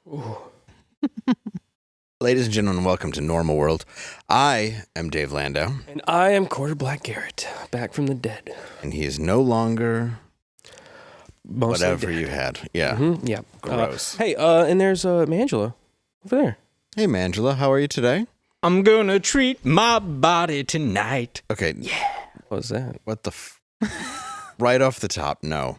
Ooh. Ladies and gentlemen, welcome to Normal World. I am Dave Landau. And I am Quarter Black Garrett, back from the dead. And he is no longer Mostly whatever dead. you had. Yeah. Mm-hmm. Yeah. Gross. Hey, and there's Mangela over there. Hey, Mangela, how are you today? I'm gonna treat my body tonight. Okay. What was that? What the Right off the top, no.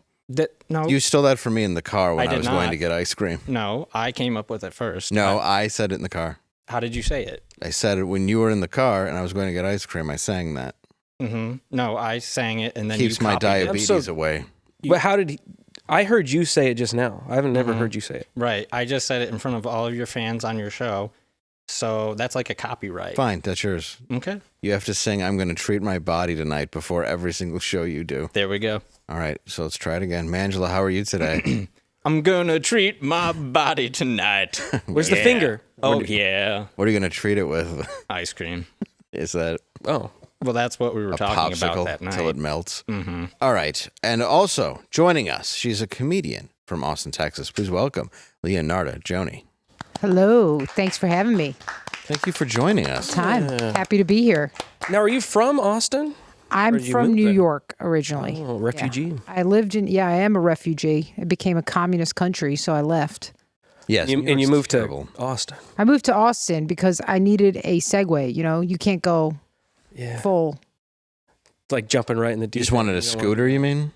No, You stole that from me in the car when I did was going not. to get ice cream. no, I came up with it first. No, I said it in the car. How did you say it? I said it when you were in the car and I was going to get ice cream. I sang that. Mm-hmm. No, I sang it and then Keeps you my copied it. diabetes away. But how did he... I heard you say it just now. I haven't never heard you say it. Right. I just said it in front of all of your fans on your show. So that's like a copyright. Fine, that's yours. Okay. You have to sing I'm going to treat my body tonight before every single show you do. There we go. All right, so let's try it again. Mangela, how are you today? I'm gonna treat my body tonight. Where's the finger? Oh, yeah. What are you going to treat it with? Ice cream. Is that Oh. Well, that's what we were a talking about popsicle that night. until it melts? Mm-hmm. All right, and also joining us, she's a comedian from Austin, Texas. Please welcome Leonarda, Jonie. Hello. Thanks for having me. Thank you for joining us. Happy to be here. Now, are you from Austin? I'm Where'd you from move New then? York originally. Oh, refugee. I lived I am a refugee. It became a communist country, so I left. Yes, New And you York's moved terrible. to Austin. I moved to Austin because I needed a segue. You know, you can't go Yeah. full. It's like jumping right in the deep You just wanted a end. You don't scooter, you mean?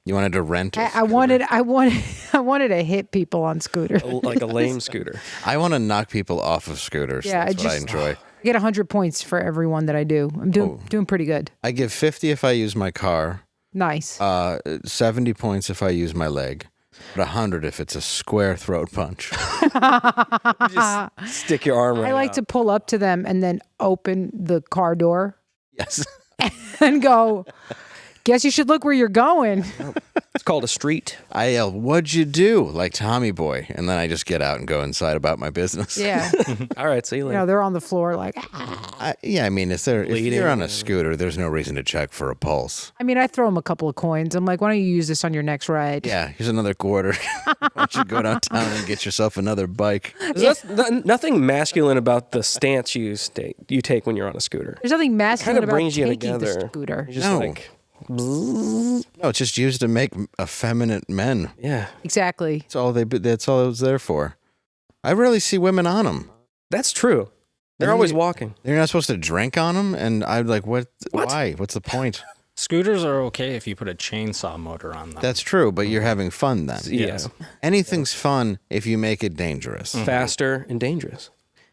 You wanted to rent a I scooter? wanted to hit people on scooters. like a lame scooter. I want to knock people off of scooters. Yeah, That's what I enjoy. I get 100 points for every one that I do. I'm doing pretty good. I give 50 if I use my car, Nice. 70 points if I use my leg, but 100 if it's a square throat punch. You just stick your arm right I like out. to pull up to them and then open the car door Yes. and go, guess you should look where you're going. It's called a street. I yell, "What'd you do?" like Tommy Boy, and then I just get out and go inside about my business. Yeah. All right, see you You later. know, they're on the floor like, I mean, if you're on a scooter, there's no reason to check for a pulse. I mean, I throw them a couple of coins. I'm like, why don't you use this on your next ride? Yeah, here's another quarter. Why don't you go downtown and get yourself another bike? There's nothing masculine about the stance you take when you're on a scooter. There's nothing masculine Kinda about brings you taking together. the scooter. You're just No. like, No, it's just used to make effeminate men. yeah, Exactly. That's all That's all it was there for. I rarely see women on them. that's true. They're always walking. You're not supposed to drink on them, and I'm like, what? Why? What's the point? Scooters are okay if you put a chainsaw motor on them. That's true, but you're having fun then. Yeah, Anything's fun if you make it dangerous. faster and dangerous.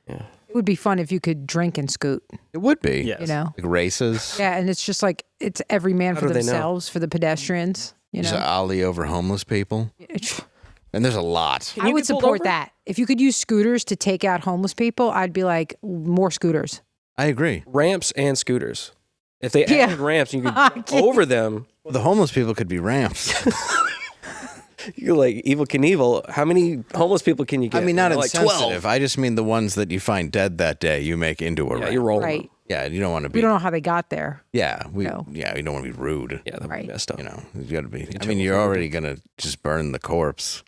Yeah, It would be fun if you could drink and scoot, It would be. Yes. you know? Like races. Yeah, and it's just like, it's every man How for do they know? themselves, for the pedestrians, you Just know? ollie over homeless people. And there's a lot. Can I you would get pulled support over? that. If you could use scooters to take out homeless people, I'd be like, more scooters. I agree. ramps and scooters. If they Yeah. added ramps, you could I jump get over them. Well, the homeless people could be ramps. You're like Evil Knievel. How many homeless people can you get? I mean, not like insensitive. I just mean the ones that you find dead that day, you make into a Yeah, ramp. you're rolling. Right. them. Yeah, you don't want to be. We don't know how they got there. Yeah, No. you don't want to be rude. Yeah, that'd Right. be messed up. You know, you got to be. I mean, you're already gonna just burn the corpse.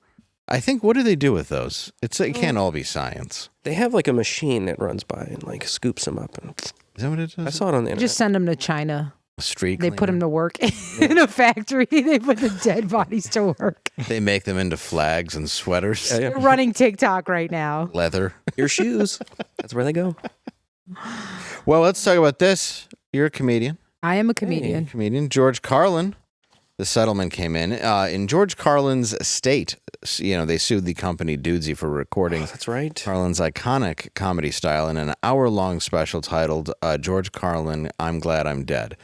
I think. What do they do with those? It can't all be science. They have like a machine that runs by and like scoops them up. And Is that what it I does? saw it on the internet. Just send them to China. Street. They put them to work in a factory. They put the dead bodies to work. They make them into flags and sweaters. Yeah, They're running TikTok right now. Leather. Your shoes. That's where they go. Well, let's talk about this. You're a comedian. I am a comedian. Comedian George Carlin. The settlement came in George Carlin's estate. They sued the company Dudesy for recording That's right. Carlin's iconic comedy style in an hour-long special titled George Carlin, I'm Glad I'm Dead.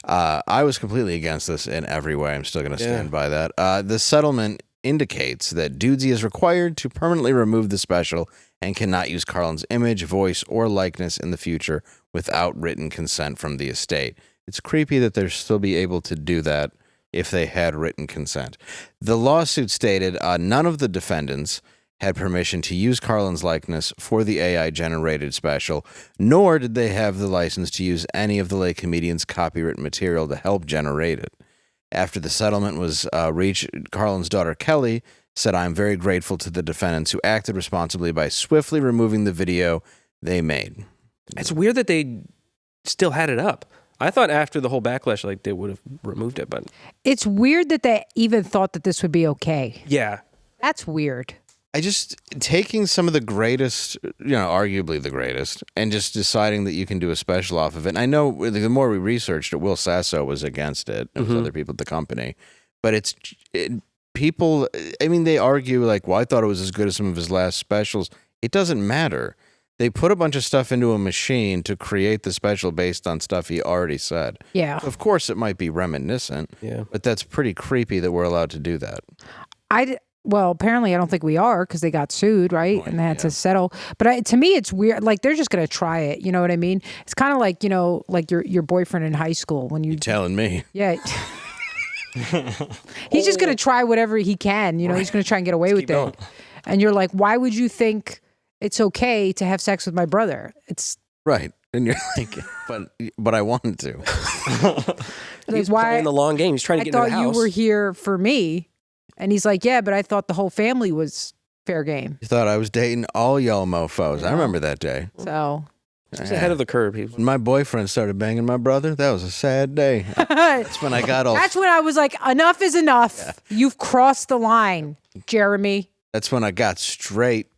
I was completely against this in every way. I'm still going to stand by that. The settlement indicates that Dudesy is required to permanently remove the special and cannot use Carlin's image, voice, or likeness in the future without written consent from the estate. It's creepy that they'll still be able to do that if they had written consent. The lawsuit stated none of the defendants had permission to use Carlin's likeness for the AI-generated special, nor did they have the license to use any of the late comedian's copyrighted material to help generate it. After the settlement was reached, Carlin's daughter Kelly said, "I'm very grateful to the defendants who acted responsibly by swiftly removing the video they made." It's weird that they still had it up. I thought after the whole backlash, like they would have removed it, but It's weird that they even thought that this would be okay. yeah. That's weird. I just taking some of the greatest, arguably the greatest, and just deciding that you can do a special off of it. And I know the more we researched it, Will Sasso was against it. There was other people at the company, but people. I mean, they argue like, "Well, I thought it was as good as some of his last specials." It doesn't matter. They put a bunch of stuff into a machine to create the special based on stuff he already said. Yeah. Of course, it might be reminiscent. Yeah. But that's pretty creepy that we're allowed to do that. Well, apparently I don't think we are because they got sued, right? And they had to settle. But to me, it's weird. Like they're just going to try it. You know what I mean? It's kind of like, like your boyfriend in high school when you Telling me. Yeah. He's just going to try whatever he can. He's going to try and get away with it. And you're like, why would you think it's okay to have sex with my brother? It's right. And you're like, but I wanted to. He's playing the long game. He's trying to get into the house. I thought you were here for me. And he's like, yeah, but I thought the whole family was fair game. You thought I was dating all y'all mofos. I remember that day. So he's ahead of the curve. When my boyfriend started banging my brother, that was a sad day. That's when I got all. That's when I was like, enough is enough. Yeah. You've crossed the line, Jeremy. That's when I got straight.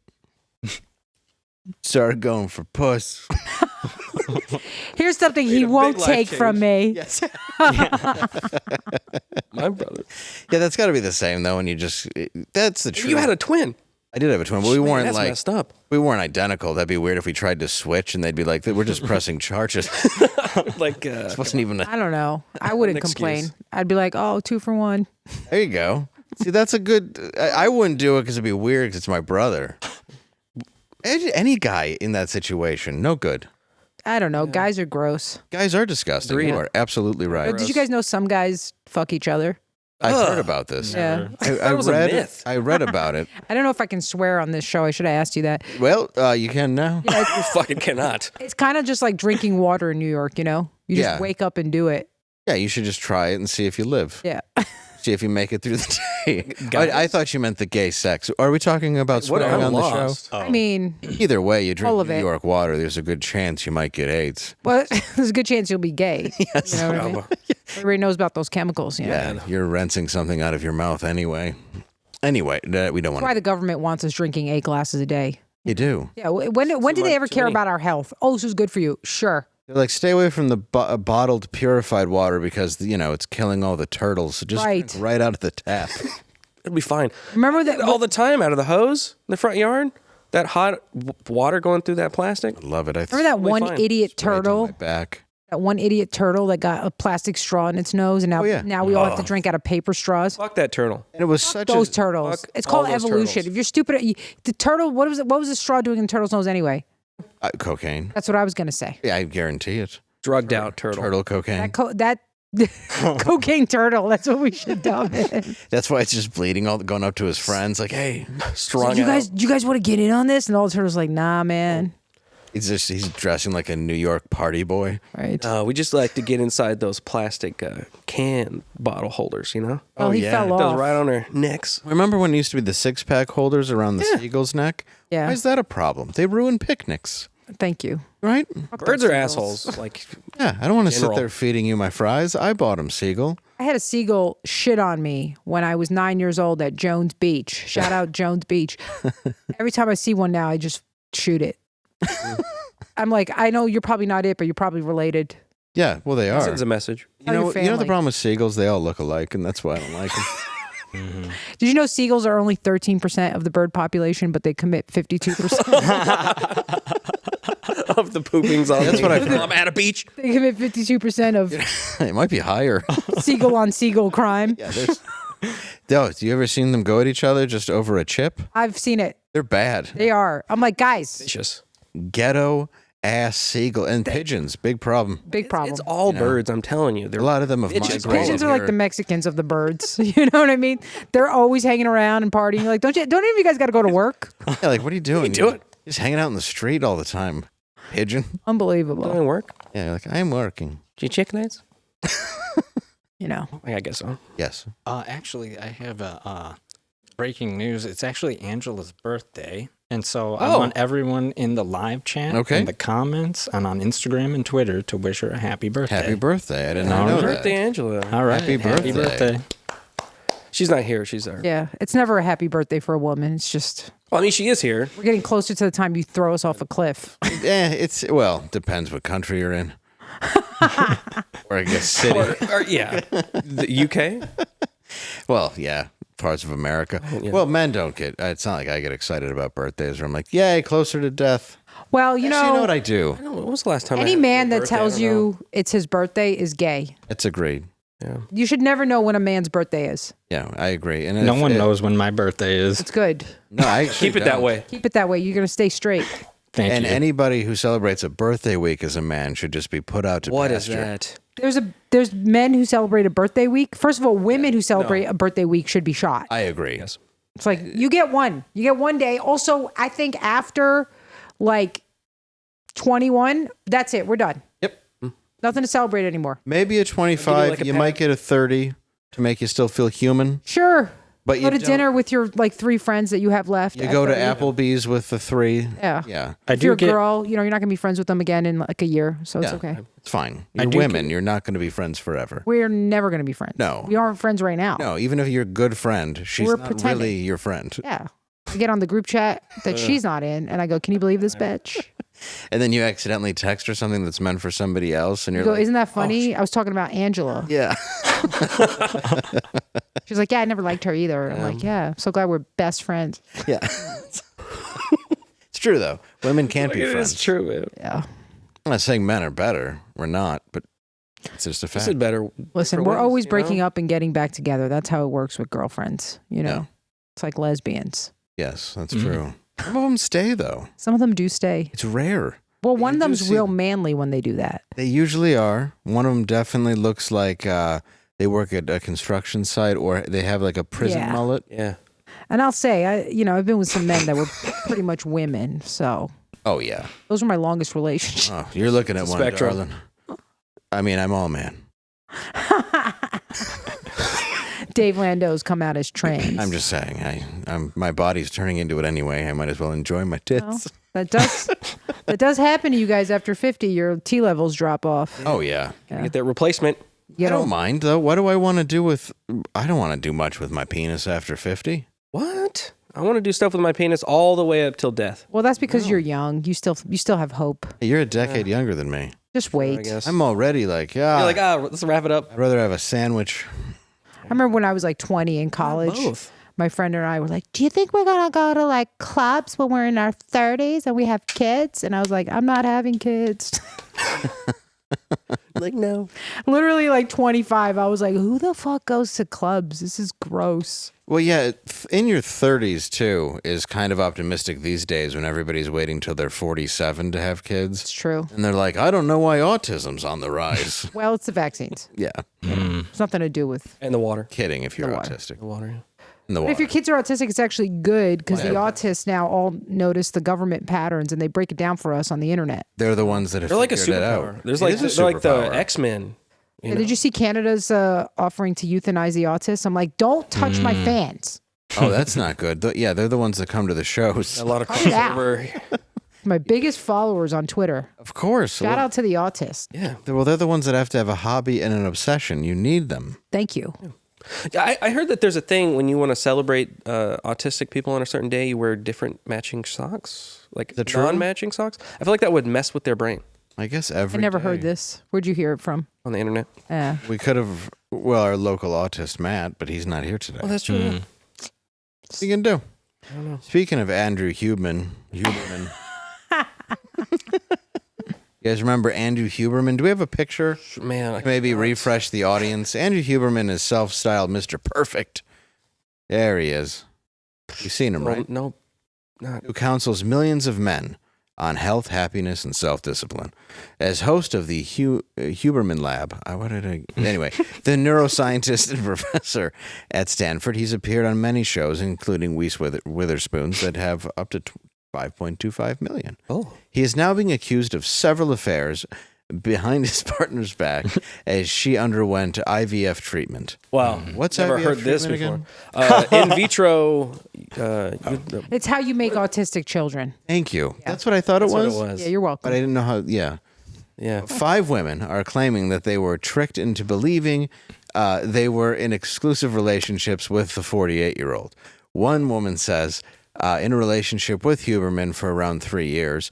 Started going for puss. Here's something he won't take from me. Yes. My brother. Yeah, that's got to be the same though. When that's the truth. You had a twin. I did have a twin, but we weren't that's like messed up. We weren't identical. That'd be weird if we tried to switch and they'd be like, "We're just pressing charges." Like this wasn't even. I don't know. I wouldn't complain. I'd be like, "Oh, 2 for 1." There you go. See, that's a good. I wouldn't do it because it'd be weird because it's my brother. Any guy in that situation, no good. I don't know. Guys are gross. Guys are disgusting. You are absolutely right. But did you guys know some guys fuck each other? I've heard about this. Yeah. That was a myth. I read about it. I don't know if I can swear on this show. I should have asked you that. Well, you can now. You fucking cannot. It's kind of just like drinking water in New York, You just wake up and do it. Yeah, you should just try it and see if you live. Yeah. See if you make it through the day. I thought you meant the gay sex. Are we talking about swearing on the show? Oh. I mean, either way, you drink New York water, there's a good chance you might get AIDS. Well, there's a good chance you'll be gay. Yes. You know what I mean? Everybody knows about those chemicals. Yeah, you're rinsing something out of your mouth anyway. Anyway, we don't want That's why the government wants us drinking 8 glasses a day. You do? Yeah. When did they ever care about our health? Oh, this is good for you. Sure. They're like, stay away from the bottled, purified water because, it's killing all the turtles. So just right out of the tap. It'll be fine. Remember that all the time out of the hose in the front yard? That hot water going through that plastic? I love it. Remember that one idiot turtle? My back. That one idiot turtle that got a plastic straw in its nose, and now we all have to drink out of paper straws. Fuck that turtle. And it was such those turtles. It's called evolution. Turtles. If you're stupid, the turtle. What was the straw doing in the turtle's nose anyway? Cocaine. That's what I was gonna say. Yeah, I guarantee it. Drugged out turtle. Turtle cocaine. That cocaine turtle. That's what we should dub it. That's why it's just bleeding, going up to his friends, like, "Hey, strong you guys want to get in on this?" And all the turtles like, "Nah, man." He's dressing like a New York party boy. Right. We just like to get inside those plastic can bottle holders, Oh, he fell off. Those right on their necks. Remember when it used to be the 6-pack holders around the seagull's neck? Yeah. Why is that a problem? They ruin picnics. Thank you. Right? Birds are assholes. Yeah, I don't want to sit there feeding you my fries. I bought them, seagull. I had a seagull shit on me when I was 9 years old at Jones Beach. Shout out Jones Beach. Every time I see one now, I just shoot it. I'm like, I know you're probably not it, but you're probably related. Yeah, well, they are. Sends a message. You know the problem with seagulls? They all look alike, and that's why I don't like them. Mm-hmm. Did you know seagulls are only 13% of the bird population, but they commit 52%? Of the poopings on That's what I've heard. I'm at a beach. They commit 52% of It might be higher. seagull on seagull crime. Yeah, do you ever seen them go at each other just over a chip? I've seen it. They're bad. They are. I'm like, guys. Vicious. Ghetto ass seagull and pigeons. Big problem. Big problem. It's all birds, I'm telling you. A lot of them have migrated. Pigeons are like the Mexicans of the birds. You know what I mean? They're always hanging around and partying. You're like, don't any of you guys got to go to work? Yeah, like, what are you doing? You're just hanging out in the street all the time. Pigeon. Unbelievable. Doing work? Yeah, you're like, I'm working. Do you chicken eggs? I guess so. Yes. Actually, I have a breaking news. It's actually Angela's birthday. And so I want everyone in the live chat, in the comments, and on Instagram and Twitter to wish her a happy birthday. Happy birthday. I didn't know Happy that. birthday, Angela. All right. Happy birthday. She's not here. She's there. Yeah, it's never a happy birthday for a woman. It's just Well, I mean, she is here. we're getting closer to the time you throw us off a cliff. Depends what country you're in. Or I guess city. Yeah. The UK? Well, yeah, parts of America. Yeah. Well, men don't get, it's not like I get excited about birthdays where I'm like, yay, closer to death. Well, Actually, you know what I do? I don't know. When was the last time I any had a man that birthday? I tells don't you know. it's his birthday is gay. It's agreed. Yeah. You should never know when a man's birthday is. Yeah, I agree. And No one knows when my birthday is. It's good. No, I actually Keep it that don't. way. Keep it that way. You're going to stay straight. Thank And you. anybody who celebrates a birthday week as a man should just be put out to What is pasture. that? There's men who celebrate a birthday week. First of all, women who celebrate a birthday week should be shot. I agree. Yes. It's like you get one. You get one day. Also, I think after like 21, that's it. We're done. Yep. Nothing to celebrate anymore. Maybe a 25, like a you pat. might get a 30 to make you still feel human. Sure. But Go you to don't- dinner with your like 3 friends that you have left. You at go to 30. Applebee's with the 3. Yeah. Yeah, I If you're do a get girl, you're not going to be friends with them again in like a year. So it's Yeah. okay. it's fine. I You're do women. You're not going to be friends forever. We're never going to be friends. No. We aren't friends right now. No, even if you're a good friend, she's We're not pretending. really your friend. Yeah. I get on the group chat that she's not in and I go, can you believe this bitch? And then you accidentally text her something that's meant for somebody else, and You you're go, like, isn't that funny? I was talking about Angela. yeah. She's like, yeah, I never liked her either. I'm like, yeah, I'm so glad we're best friends. Yeah. It's true, though. Women can't be It friends. is true, man. Yeah. I'm not saying men are better. We're not, but it's just a This fact. is better. Listen, for we're ways, always you breaking know? up and getting back together. That's how it works with girlfriends. You know, Yeah. it's like lesbians. Yes, that's Mhm. true. Some of them stay, though. Some of them do stay. It's rare. Well, one You of do them's see real them. manly when they do that. They usually are. One of them definitely looks like they work at a construction site, or they have like a prison Yeah. mullet. Yeah. And I'll say, I've been with some men that were pretty much women. So Oh, yeah. those were my longest relationships. Oh, you're looking at It's a one, spectrum. darling. I mean, I'm all man. Dave Landau's come out as trans. I'm just saying. My body's turning into it anyway. I might as well enjoy my tits. That does happen to you guys after 50. Your T levels drop off. Oh, yeah. Get that replacement. You I don't mind, though. What do I want to do with... I don't want to do much with my penis after 50. What? I want to do stuff with my penis all the way up till death. Well, that's because you're young. You still have hope. You're a decade younger than me. Just I wait. guess. I'm already like, You're like, let's wrap it up. I'd rather have a sandwich. I remember when I was like 20 in college. Both. My friend and I were like, do you think we're going to go to like clubs when we're in our 30s and we have kids? And I was like, I'm not having kids. Like, no. Literally like 25. I was like, who the fuck goes to clubs? This is gross. Well, yeah, in your 30s, too, is kind of optimistic these days when everybody's waiting till they're 47 to have It's kids. true. And they're like, I don't know why autism's on the rise. Well, it's the vaccines. Yeah. It's nothing to do with. And the water. Kidding if you're The water. autistic. The water. In the But water. if your kids are autistic, it's actually good because the autists now all notice the government patterns and they break it down for us on the internet. They're the ones that have They're like a figured it out. superpower. There's It like, is a they're like the superpower. X-Men. Yeah, did you see Canada's offering to euthanize the autists? I'm like, don't touch my fans. Oh, that's not good. Yeah, they're the ones that come to the shows. A lot of Cut it out. crossover. My biggest followers on Twitter. Of course. Shout out to the autist. Yeah. Well, they're the ones that have to have a hobby and an obsession. You need them. Thank you. I heard that there's a thing when you want to celebrate autistic people on a certain day, you wear different matching socks, like that true? non-matching socks. I feel like that would mess with their brain I guess I every never day. heard this. Where'd you hear it from? on the internet. We could have, well, our local autist, Matt, but he's not here today. Well, that's true. yeah. What are you going to do? I don't know. Speaking of Andrew Huberman. You guys remember Andrew Huberman? Do we have a picture? Man, I Maybe can't. refresh the audience. Andrew Huberman is self-styled Mr. Perfect. There he is. You've seen him, right? No, not. Who counsels millions of men on health, happiness, and self-discipline. As host of the Huberman Lab, anyway, the neuroscientist and professor at Stanford, he's appeared on many shows, including Reese Witherspoon's, that have up to 5.25 million. Oh, He is now being accused of several affairs behind his partner's back as she underwent IVF treatment. Wow. What's Never IVF heard this treatment before. In vitro. It's how you make autistic children. Thank you. That's what I thought That's it what was. it was. Yeah, you're welcome. But I didn't know how. Yeah. Yeah. 5 women are claiming that they were tricked into believing they were in exclusive relationships with the 48-year-old. One woman says, in a relationship with Huberman for around 3 years,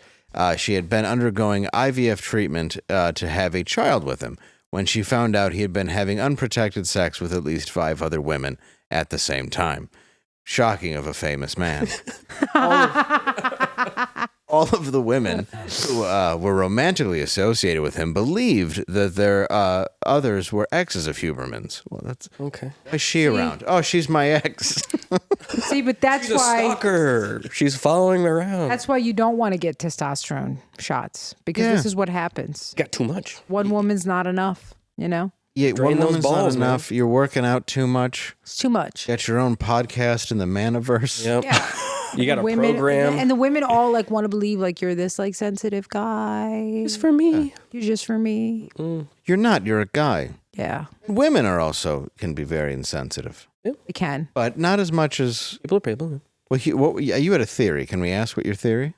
she had been undergoing IVF treatment to have a child with him when she found out he had been having unprotected sex with at least 5 other women at the same time. Shocking of a famous man. All of the women who were romantically associated with him believed that their others were exes of Huberman's. Well, that's Okay. why is she around? Oh, she's my ex. See, but that's She's a why stalker. She's following me around. that's why you don't want to get testosterone shots because this is what happens. Got too much. One woman's not enough, you know? Yeah, Drain one those woman's balls, not enough. You're working out too much. It's too much. Got your own podcast in the Maniverse. Yep. Yeah. You got a Women, program. and the women all like want to believe like you're this like sensitive guy. It's for me. You're just for me. You're not. You're a guy. Yeah, Women are also can be very insensitive, it can. but not as much as. People are people. Well, you had a theory. Can we ask what your theory?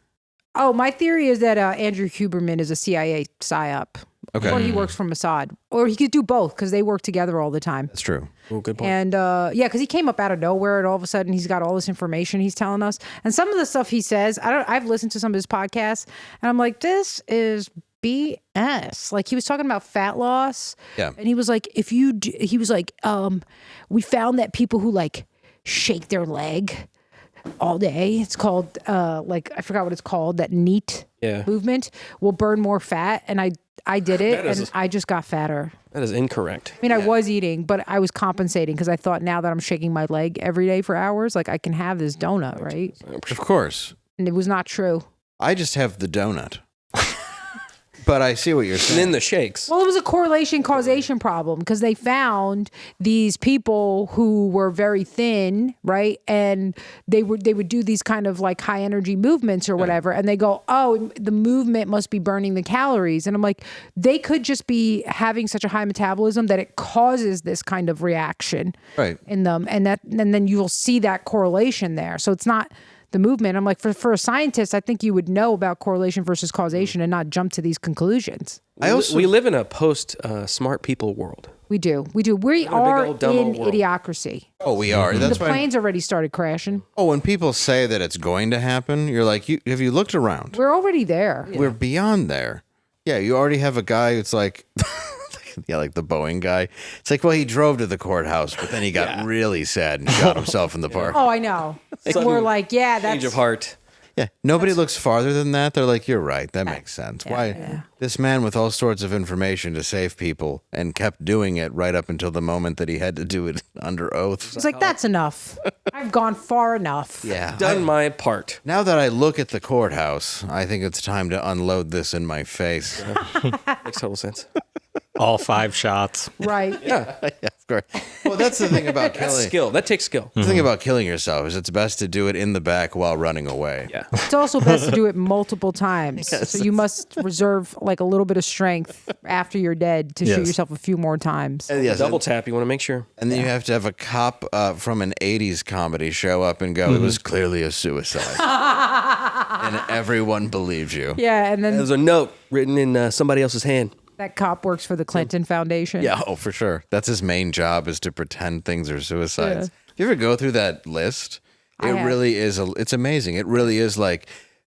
Oh, my theory is that Andrew Huberman is a CIA psyop. Okay. Or he works for Mossad. Or he could do both because they work together all the time. That's true. Oh, good point. And yeah, because he came up out of nowhere and all of a sudden he's got all this information he's telling us. And some of the stuff he says, I've listened to some of his podcasts and I'm like, this is BS. Like he was talking about fat loss. Yeah. And he was like, he was like, we found that people who like shake their leg all day, it's called like I forgot what it's called, that NEAT movement will burn more fat. And I did it and I just got fatter. That is incorrect. I mean, I was eating, but I was compensating because I thought now that I'm shaking my leg every day for hours, like I can have this donut, right? Of course. And it was not true. I just have the donut. But I see what you're And saying. then the shakes. Well, it was a correlation causation problem because they found these people who were very thin, right? And they would do these kind of like high energy movements or whatever. And they go, oh, the movement must be burning the calories. And I'm like, they could just be having such a high metabolism that it causes this kind of reaction in them. And then you will see that correlation there. So it's not the movement. I'm like, for a scientist, I think you would know about correlation versus causation and not jump to these conclusions. We live in a post smart people world. We do. We are old dumb in old world. idiocracy. Oh, we are. That's The why. planes already started crashing. Oh, when people say that it's going to happen, you're like, have you looked around? We're already there. We're beyond there. Yeah, you already have a guy who's like, yeah, like the Boeing guy. It's like, well, he drove to the courthouse, but then he got really sad and shot himself in the park. Oh, I know. So we're like, yeah, Change that's of heart. Yeah, nobody looks farther than that. They're like, you're right. That makes sense. Why this man with all sorts of information to save people and kept doing it right up until the moment that he had to do it under oath. It's like, that's enough. I've gone far enough. Yeah. Done my part. Now that I look at the courthouse, I think it's time to unload this in my face. Makes total sense. All 5 shots. Right. Yeah. Yeah, of course. Well, that's the thing about That's killing. skill. That takes skill. The thing about killing yourself is it's best to do it in the back while running away. Yeah. It's also best to do it multiple times. So you must reserve like a little bit of strength after you're dead to shoot yourself a few more times. And yes, Double tap. You want to make sure. and then you have to have a cop from an 80s comedy show up and go, it was clearly a suicide. And everyone believes you. Yeah, and then There's a note written in somebody else's hand. that cop works for the Clinton Foundation. Yeah, oh, for sure. That's his main job is to pretend things are suicides. If you ever go through that list, I it have. really is, it's amazing. It really is like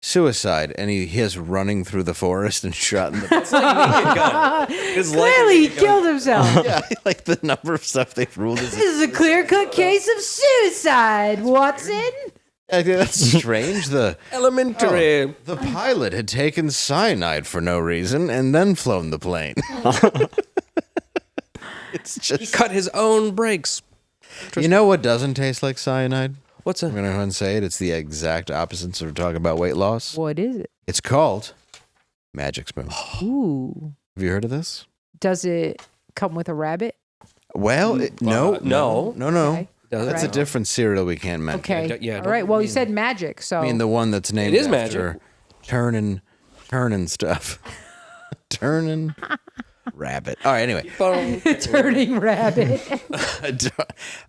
suicide, and he is running through the forest and shot in the Clearly, he killed himself. Yeah, like the number of stuff they've ruled as This is a clear-cut case of suicide, Watson. I think that's strange. Elementary. The pilot had taken cyanide for no reason and then flown the plane. It's He just, cut his own brakes. you know what doesn't taste like cyanide? What's I'm a? going to go ahead and say it. It's the exact opposite. So we're talking about weight loss. What is it? It's called Magic Spoon. Ooh. Have you heard of this? Does it come with a rabbit? Well, no. no. Okay. Does it? That's a different cereal we can't mention. Okay. Yeah, All right. Well, you said magic, so I mean, the one that's named It is after magic. turning stuff. Turning rabbit. All right, anyway. Turning rabbit.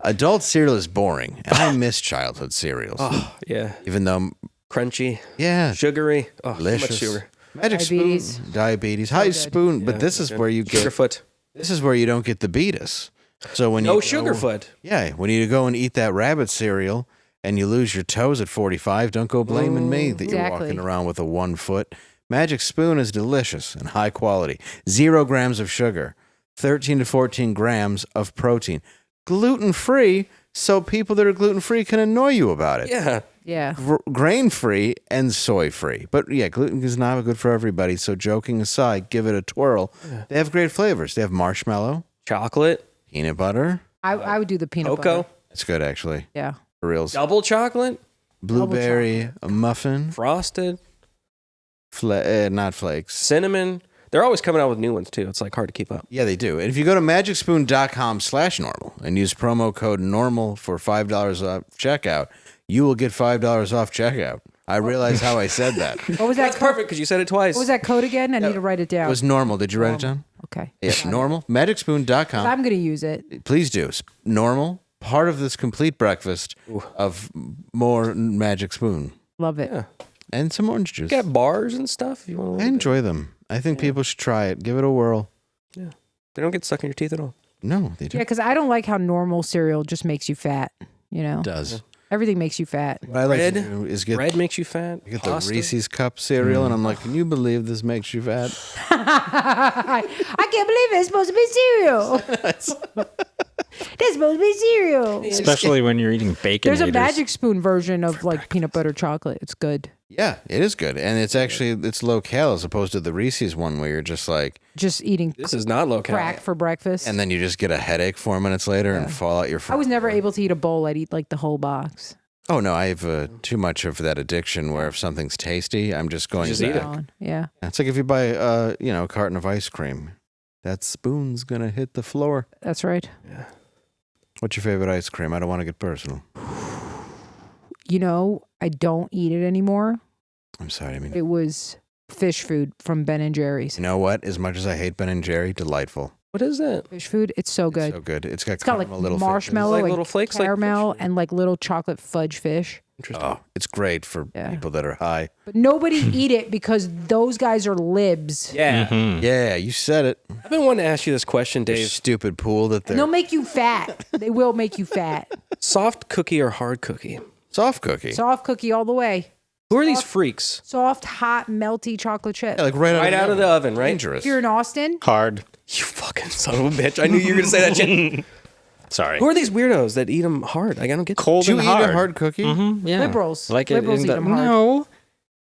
Adult cereal is boring, and I miss childhood cereals. Oh, yeah. Even though, Crunchy. yeah, Sugary. Oh, delicious. too much sugar. Magic Diabetes. spoon, diabetes, high spoon. But this is where you get Sugarfoot. This is where you don't get the beatus. So when No you Sugarfoot. Yeah, when you go and eat that rabbit cereal and you lose your toes at 45, don't go blaming me that you're Exactly. walking around with a 1 foot. Magic Spoon is delicious and high quality. 0 grams of sugar, 13 to 14 grams of protein. Gluten-free, so people that are gluten-free can annoy you about it. Yeah. Yeah. Grain-free and soy-free. But yeah, gluten is not good for everybody, so joking aside, give it a twirl. Yeah. They have great flavors. They have marshmallow, Chocolate. peanut butter. I would do the peanut Cocoa. butter. It's good, actually. Yeah. For reals. Double chocolate. Blueberry muffin. Frosted. Not flakes. Cinnamon. They're always coming out with new ones, too. It's like hard to keep up. Yeah, they do. And if you go to magicspoon.com/normal and use promo code normal for $5 off checkout, you will get $5 off checkout. I realize how I said that. What was that? That's perfect because you said it twice. What was that code again? I need to write it down. It was normal. Did you write it down? Okay. Yeah, normal. Magicspoon.com. I'm going to use it. Please do. Normal. Part of this complete breakfast of more Magic Spoon. Love it. Yeah. And some orange juice. You got bars and stuff. If you want. I enjoy them. I think people should try it. Give it a whirl. Yeah. They don't get stuck in your teeth at all. No, they do. Yeah, because I don't like how normal cereal just makes you fat. You know, It does. everything makes you fat. What I like Bread. to do is get Bread makes you fat. I get the Pasta. Reese's Cup cereal, and I'm like, can you believe this makes you fat? I can't believe it's supposed to be cereal. That's supposed to be cereal. Especially when you're eating bacon. There's a Magic Spoon version of like peanut butter chocolate. It's good. Yeah, it is good. And it's actually, it's low cal as opposed to the Reese's one where you're just like, Just eating This is not low crack cal. for breakfast. and then you just get a headache 4 minutes later and fall out your I was never able to eat a bowl. I'd eat like the whole box. Oh, no, I have too much of that addiction where if something's tasty, I'm just going Just back. eat it. Yeah. It's like if you buy, a carton of ice cream, that spoon's going to hit the floor. That's right. What's your favorite ice cream? I don't want to get personal. You know, I don't eat it anymore. I'm sorry. I mean, It was fish food from Ben and Jerry's. you know what? As much as I hate Ben and Jerry, delightful. What is that? Fish food, it's so good. So good. It's got It's got like caramel little marshmallow, Like like little flakes, like caramel, fish? and like little chocolate fudge fish. Fishes. Oh, it's great for Yeah. people that are high. But nobody eat it because those guys are libs. Yeah. Yeah, you said it. I've been wanting to ask you this question, Their Dave. stupid pool that And they're they'll make you fat. They will make you fat. Soft cookie or hard cookie? soft cookie. Soft cookie all the way. Who are these freaks? Soft, hot, melty chocolate chip. Yeah, like right Out of the oven, right? Dangerous. If you're in Austin, Hard. You fucking son of a bitch. I knew you were going to say that shit. Sorry. Who are these weirdos that eat them hard? I don't get Cold Did you and eat hard. a hard cookie? Yeah. Liberals. Like Liberals it, eat them hard. No.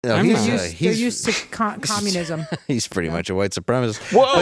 No, I'm he's, not. They're used to communism. he's pretty much a white supremacist. Whoa.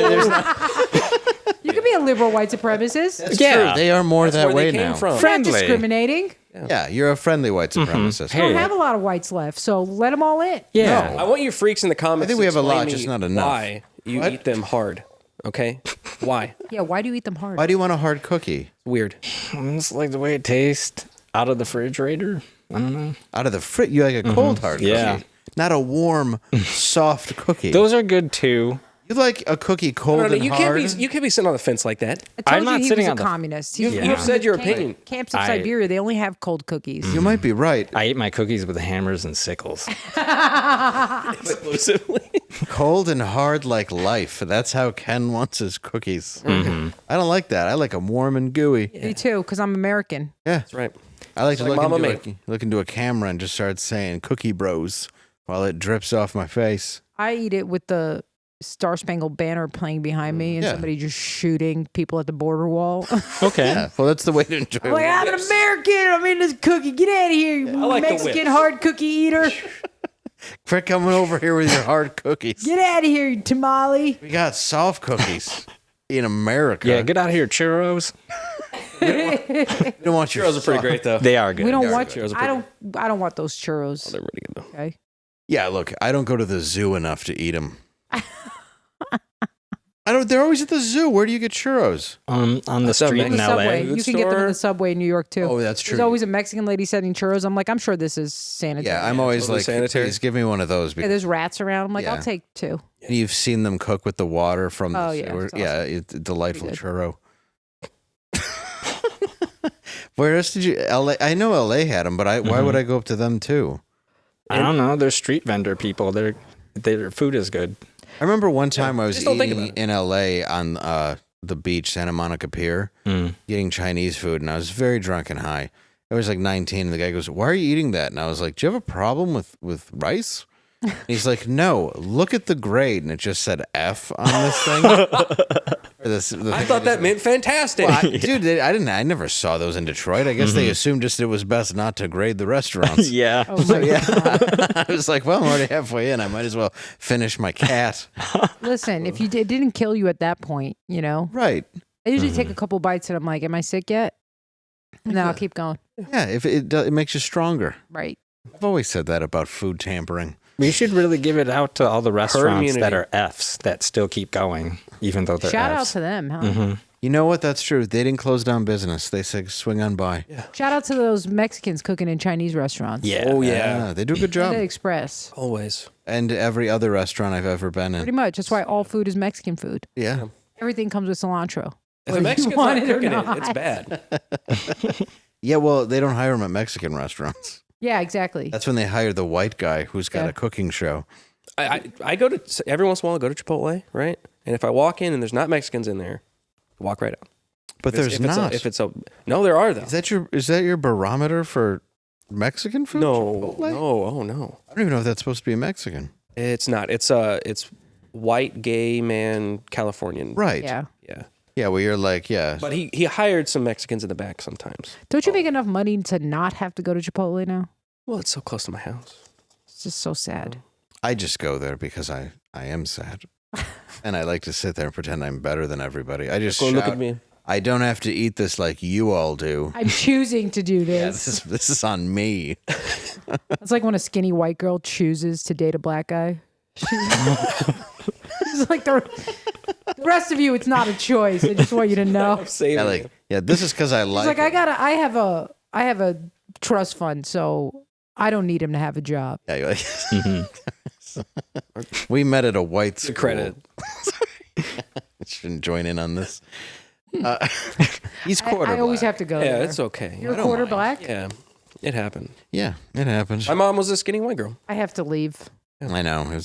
You can be a liberal white supremacist. That's Yeah. true. They are more That's that where way they came now. from. Not Friendly. discriminating. Yeah, you're a friendly white supremacist. We don't Hey. have a lot of whites left, so let them all in. Yeah. I want you freaks in the comments. I think we to have a lot, explain just me not enough. Why you What? eat them hard? Okay, why? Yeah, why do you eat them hard? Why do you want a hard cookie? Weird. It's like the way it tastes out of the refrigerator. I don't know. Out of the fridge, you like a cold hard Yeah. cookie, not a warm, soft cookie. Those are good too. You like a cookie cold and you hard? can't be sitting on the fence like that. I told I'm not you he sitting was a on the- communist. You've said your opinion. Camps of I- Siberia, they only have cold cookies. You might be right. I eat my cookies with hammers and sickles. Exclusively. Cold and hard like life. That's how Ken wants his cookies. I don't like that. I like them warm and gooey. Me too, because I'm American. Yeah. That's right. I like to like Mama look into a camera and just start saying cookie bros while it drips off my face. I eat it with the Star Spangled Banner playing behind me and Yeah. somebody just shooting people at the border wall. Okay. Yeah. Well, that's the way to enjoy I'm like, I'm an American. I'm in this cookie. Get out of here, you I like the Mexican whips. hard cookie eater. Quit coming over here with your hard cookies. Get out of here, you tamale. We got soft cookies in America. Yeah, get out of here, churros. We don't want your Churros are pretty soft- great though. They are good. We don't They're want. good. I don't want those churros. They're really good though. Okay. Yeah, look, I don't go to the zoo enough to eat them. They're always at the zoo. Where do you get churros? On the street in The LA. subway. You can get them in the subway in New York too. Oh, that's true. There's always a Mexican lady selling churros. I'm like, I'm sure this is sanitary. Yeah, I'm always totally like, sanitary. please give me one of those. Yeah, there's rats around. I'm like, Yeah. I'll take 2. You've seen them cook with the water from the yeah, sewer. it's Yeah, awesome. it's a delightful Pretty churro. Where else did you? LA. I know LA had them, but why would I go up to them too? I don't know. They're street vendor people. Their food is good. I remember one time I was just don't think eating about it. in LA on the beach, Santa Monica Pier, eating Chinese food, and I was very drunk and high. I was like 19, and the guy goes, "Why are you eating that?" And I was like, "Do you have a problem with rice?" And he's like, "No, look at the grade," and it just said F on this thing. I thought that meant fantastic. Well, dude, I never saw those in Detroit. I guess they assumed just it was best not to grade the restaurants. Yeah. Oh my God. I was like, well, I'm already halfway in. I might as well finish my cat. Listen, if it didn't kill you at that point, Right. I usually take a couple bites and I'm like, am I sick yet? And then I'll keep going. Yeah, if it makes you stronger. Right. I've always said that about food tampering. We should really give it out to all the restaurants immunity. that are Fs that still keep going, even though they're Shout out Fs. to them, huh? You know what? That's true. They didn't close down business. They said swing on by. Yeah. Shout out to those Mexicans cooking in Chinese restaurants. Yeah. Oh, yeah. They do a good job. Panda Express. Always. And every other restaurant I've ever been in. Pretty much. That's why all food is Mexican food. Yeah. Everything comes with cilantro. If Whether a you Mexican's want not it or cooking not. it's bad. Yeah, well, they don't hire them at Mexican restaurants. Yeah, exactly. That's when they hire the white guy who's got Yeah. a cooking show. I go to, every once in a while, I go to Chipotle, right? And if I walk in and there's not Mexicans in there, I walk right out. But there's not. No, there are though. Is that your barometer for Mexican food? No, Chipotle? no, oh no. I don't even know if that's supposed to be Mexican. It's not. It's white gay man Californian. Right. Yeah. Yeah. Yeah, well, you're like, yeah. But he hired some Mexicans in the back sometimes. Don't you make enough money to not have to go to Chipotle now? Well, it's so close to my house. It's just so sad. I just go there because I am sad. And I like to sit there and pretend I'm better than everybody. I just Go shout, look at me. I don't have to eat this like you all do. I'm choosing to do Yeah, this. this is on me. It's like when a skinny white girl chooses to date a black guy. It's like the rest of you, it's not a choice. I just want you to know. I'm saving Yeah, like, yeah, this is because I like. It's like it. I have a trust fund, so I don't need him to have a job. Yeah, you're like, we met at a white school. credit. Shouldn't join in on this. He's I quarter. always black. have to go Yeah, there. it's okay. You're I don't quarter mind. black? Yeah, it happened. Yeah, it happens. My mom was a skinny white girl. I have to leave. I know.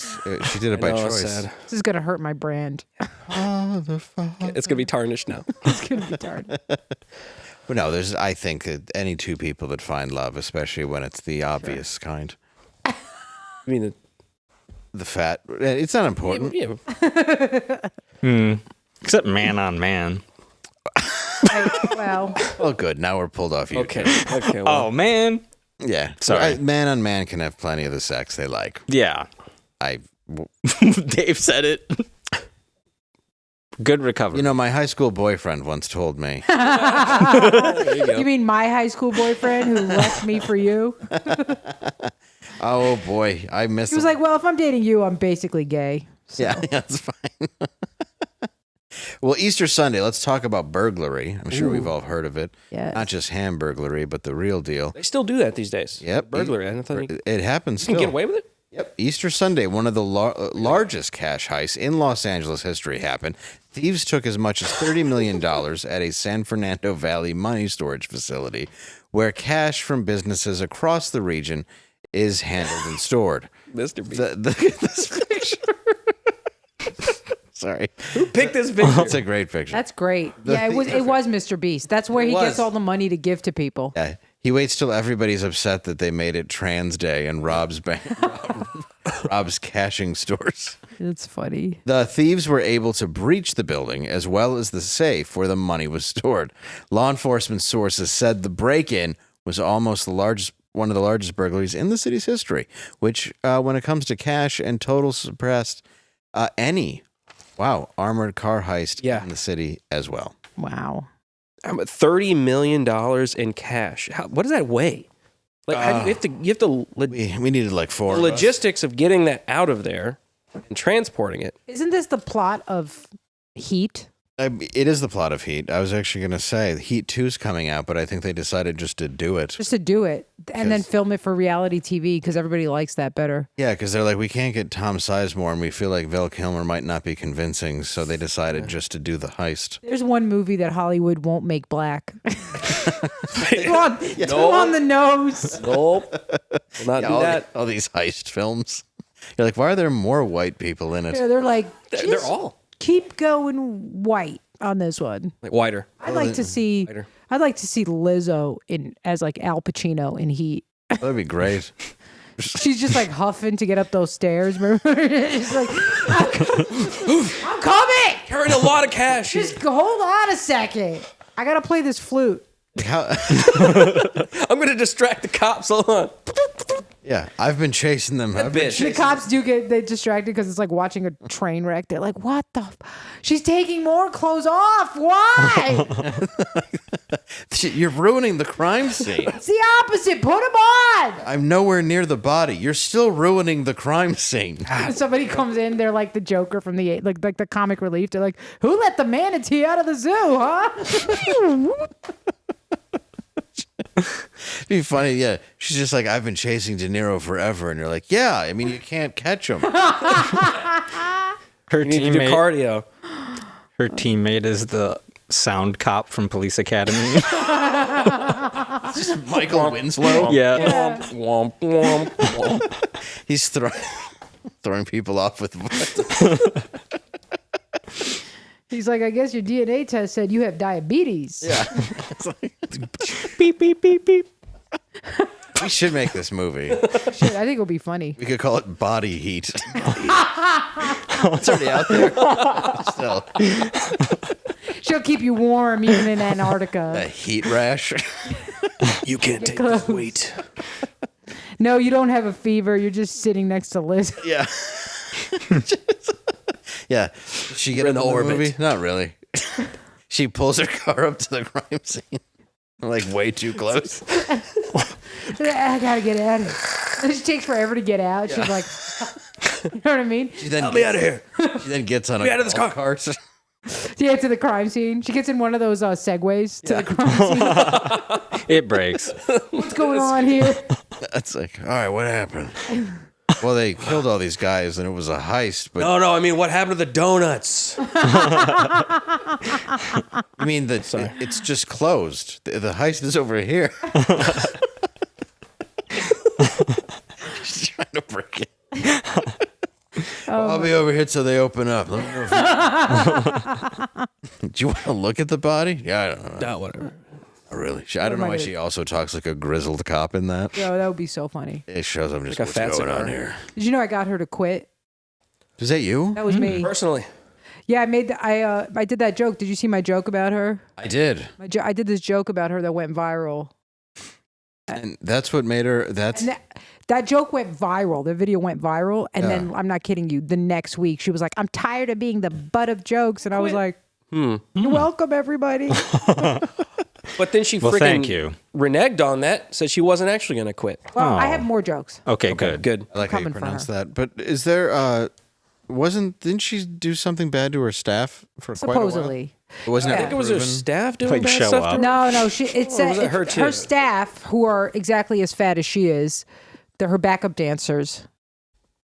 She did it by I know, it's choice. sad. This is going to hurt my brand. It's gonna be tarnished now. It's going to be hard. But no, I think that any two people that find love, especially when it's the obvious kind, I mean, the fat, it's not important. yeah. Except man on man. Well, Well, good. Now we're pulled off you. Okay. Okay. Well, Oh, man. Yeah. Sorry. Man on man can have plenty of the sex they like. Yeah. I, Dave said it. Good recovery. you know, my high school boyfriend once told me. there you go. you mean my high school boyfriend who left me for you? Oh boy, I miss. He was like, well, if I'm dating you, I'm basically gay. So. Yeah, that's fine. Well, Easter Sunday, let's talk about burglary. I'm sure we've all heard of it. Yes. Not just hamburglary, but the real deal. They still do that these days. Yep. Burglary. I thought you It happens can still. get away with it. Yep. Easter Sunday, one of the largest cash heists in Los Angeles history happened. Thieves took as much as $30 million at a San Fernando Valley money storage facility where cash from businesses across the region is handled and stored. Mr. B. This picture. Sorry. Who picked this picture? That's a great picture. That's great. Yeah, it was Mr. Beast. That's where he gets all the money to give to people. Yeah. He waits till everybody's upset that they made it Trans Day and robs cashing stores. It's funny. The thieves were able to breach the building as well as the safe where the money was stored. Law enforcement sources said the break-in was almost one of the largest burglaries in the city's history, which, when it comes to cash and total surpassed any armored car heist in the city as well. Wow. $30 million in cash. What does that weigh? Like, how do you have to. We needed like four. The logistics of getting that out of there and transporting it. Isn't this the plot of Heat. It is the plot of Heat. I was actually going to say Heat 2's coming out, but I think they decided just to do it. Just to do it and then film it for reality TV because everybody likes that better. Yeah, because they're like, we can't get Tom Sizemore and we feel like Val Kilmer might not be convincing, so they decided just to do the heist. There's one movie that Hollywood won't make black. Too on the nose. Nope. Will not do that. All these heist films. You're like, why are there more white people in it? Yeah, they're like, They're all. Keep going white on this one. Like whiter. I'd like to see Lizzo as like Al Pacino in Heat. That'd be great. She's just like huffing to get up those stairs. Remember? She's like, I'm coming. Carrying a lot of cash. Just hold on a second. I gotta play this flute. I'm gonna distract the cops. Hold on. Yeah, I've been chasing them. The cops do get distracted because it's like watching a train wreck. They're like, what the? She's taking more clothes off. Why? You're ruining the crime scene. It's the opposite. Put them on. I'm nowhere near the body. You're still ruining the crime scene. Somebody comes in. They're like the Joker from the like the comic relief. They're like, who let the manatee out of the zoo, huh? It'd be funny, yeah. She's just like, I've been chasing De Niro forever, and you're like, yeah. I mean, you can't catch him. Her You need to do cardio. Her teammate is the sound cop from Police Academy. Just Michael Winslow. Yeah. Womp, womp, womp. He's throwing people off with. He's like, I guess your DNA test said you have diabetes. Yeah. It's like, Beep beep beep beep. we should make this movie. Shit, I think it'll be funny. We could call it Body Heat. It's already out there. Still, She'll keep you warm even in Antarctica. a heat rash. You can't take this weight. No, you don't have a fever. You're just sitting next to Liz. Yeah. Yeah. She get in the orbit. movie? Not really. She pulls her car up to the crime scene. Like way too close. I gotta get out of here. She takes forever to get out. She's like, you know what I mean? Help me out of here. She then gets on a out of this golf cart. Yeah, to the crime scene. She gets in one of those segways to the crime scene. It breaks. What's going on here? That's like, all right, what happened? Well, they killed all these guys and it was a heist, but No, I mean, what happened to the donuts? I mean that it's just closed. The heist is over here. She's trying to break it. I'll be over here till they open up. Let me know if do you want to look at the body? Yeah, I don't know. No, whatever. Not really. I don't know why she also talks like a grizzled cop in that. Yo, that would be so funny. It shows I'm just Like a fat what's going cigar. on here. Did you know I got her to quit? Is that you? That was me. Personally. Yeah, I did that joke. Did you see my joke about her? I did. I did this joke about her that went viral. And that's what made her. That's That joke went viral. The video went viral. And then, I'm not kidding you, the next week she was like, I'm tired of being the butt of jokes. And I was like, you're welcome, everybody. But then she thank you. reneged on that, said she wasn't actually going to quit. Well, I have more jokes. Okay, good. Good. I like how you coming for pronounce her. that. But is there? Didn't she do something bad to her staff for quite a while? Supposedly. It wasn't. I think it was her staff doing Like bad show stuff to up. her? No, Or it's was it her too? her staff, who are exactly as fat as she is, her backup dancers,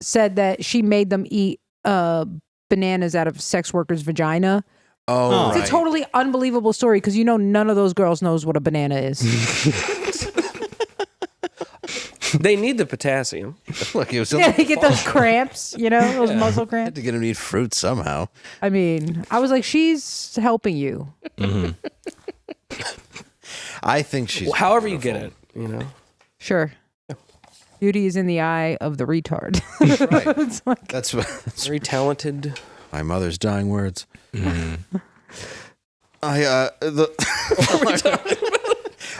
said that she made them eat bananas out of sex workers' vagina. Oh, It's a totally unbelievable story because none of those girls knows what a banana is. They need the potassium. Look, it was. Yeah, they get those cramps, those muscle Had cramps. to get him to eat fruit somehow. I mean, I was like, she's helping you. I think she's. However you get it, Sure. Beauty is in the eye of the retard. Right. It's like, That's what. very talented. My mother's dying words. The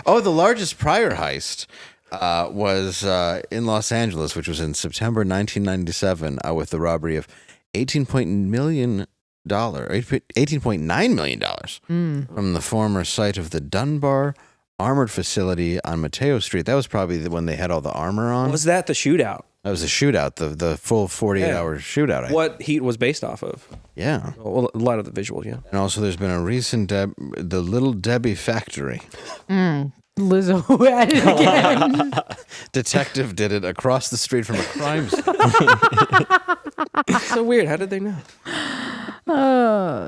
largest prior heist was in Los Angeles, which was in September 1997, with the robbery of $18.9 million from the former site of the Dunbar Armored Facility on Mateo Street. That was probably when they had all the armor on. Was that the shootout? That was a shootout, the full 48-hour shootout. What Heat was based off of. Yeah. Well, a lot of the visuals, yeah. And also there's been a recent, the Little Debbie Factory. Lizzo at it again. Detective did it across the street from a crime scene. So weird. How did they know?